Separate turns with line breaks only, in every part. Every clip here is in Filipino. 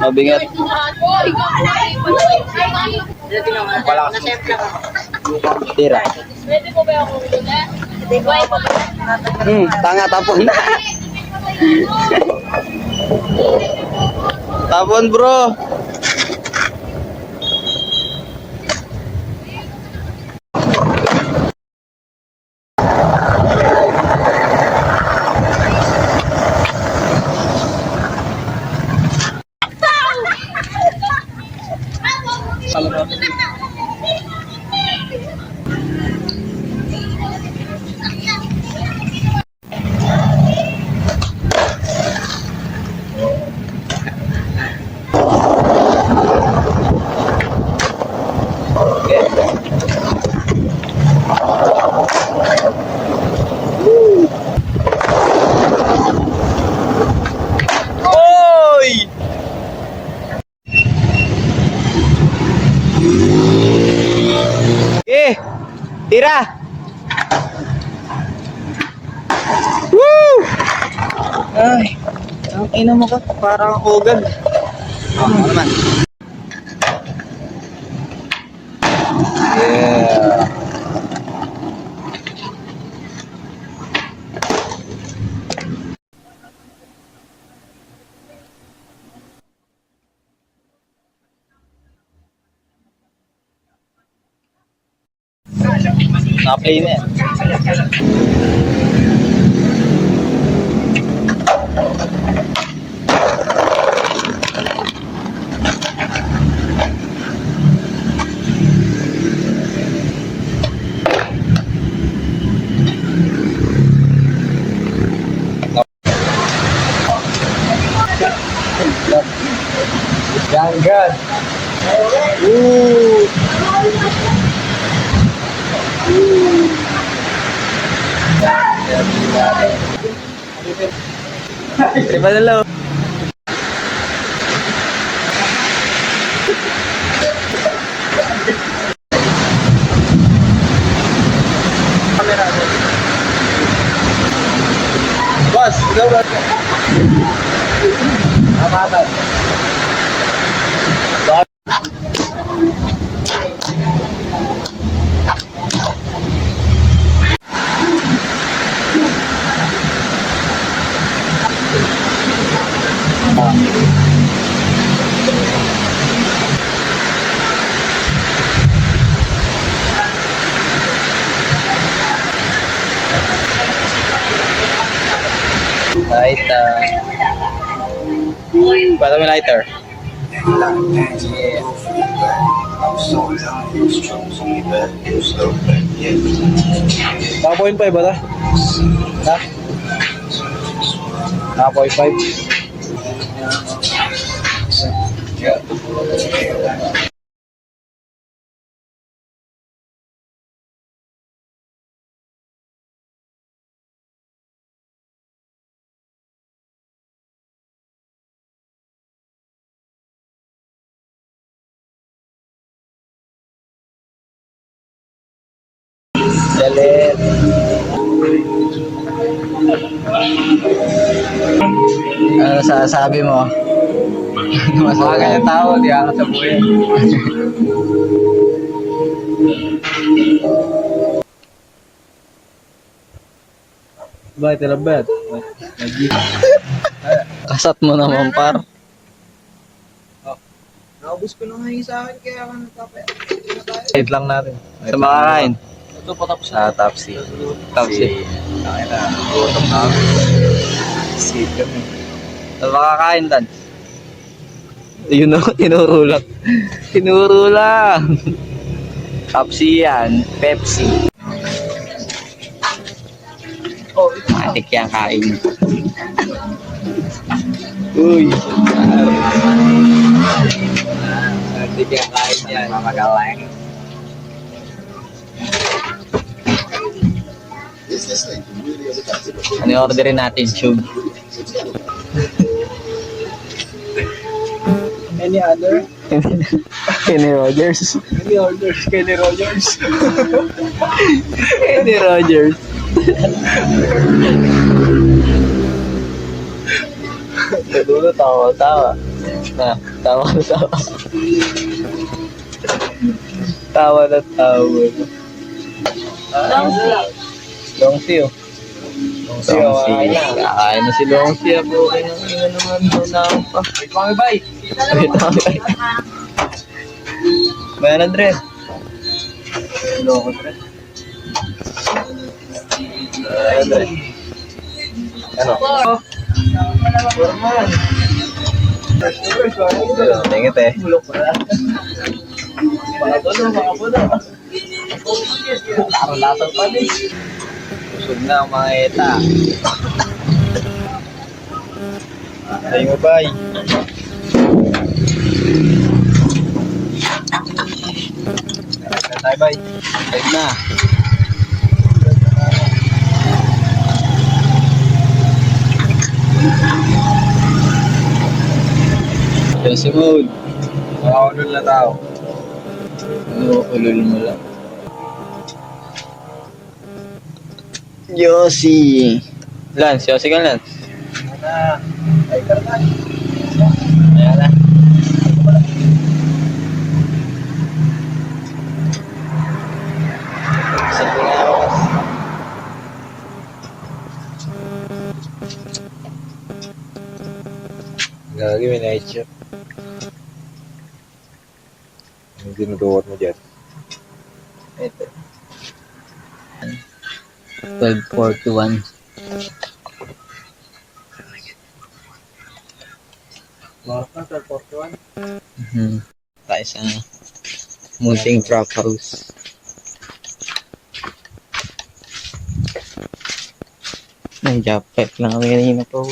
Mabigat. Tira. Tanga tapon. Tapon bro. Oy! Tira! Woo! Ay, ang ina mo ka, parang hogan. Ano naman? Yeah. Naka-play na yan. Ganggan. Terima dulu. Kamera. Bos, udah bos. Apa? Lighter. Para may lighter. Naka 0.5 ba ito? Ha? Naka 0.5? Yeah. Galit. Ano sasabi mo? Mas mga ganyan tao, di ako sa buhay. Bakit talabat? Kasat mo naman par.
Naubos ko na nga yung sa akin kaya ako nagkapaya.
Wait lang natin. Sa makakain.
Ito pa tapos
Sa top C. Top C.
Kaya na. Gutom na ako.
Sweet kami. Sa makakain dan. Yun o, tinuro lang. Tinuro lang. Top C yan. Pepsi.
Oh,
Matik yan kain. Uy. Matik yan kain yan. Mamagalang. Ano yung orderin natin, Shug?
any other?
Kenny Rogers.
Any orders? Kenny Rogers.
Kenny Rogers. Dulo tawa. Tawa na tawa. Tawa na tawa. Longsi oh. Longsi oh. Kakain na si Longsi. Ako okay na naman. Naunahan pa.
Wait, mga bay.
Wait lang. Bayan Andres.
Loko, pre.
Andres. Ano?
Forman.
Tingit eh.
Bulok pala. Baka puno. Laro-latag pa din.
Busog na ang mga eta. Ay mo bay.
Tayo, bay.
Ayun na. Jesse mode.
Makaulol na tao.
Ulul mo lang. Yossi. Lance, Yossi ka Lance.
Ay, karnan.
Ayan na. Sa pinawas.
Lagi may night shift. Ano ginagawa mo dyan?
Ito. 12:41.
Bakit na, 12:41?
Tayo sa munting prop house. May job prep lang kami kanina pa.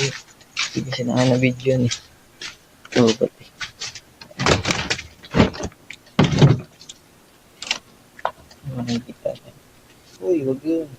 Hindi kasi na video ni. Ito ba't eh. Ano nakikita niya?
Uy, wag yun.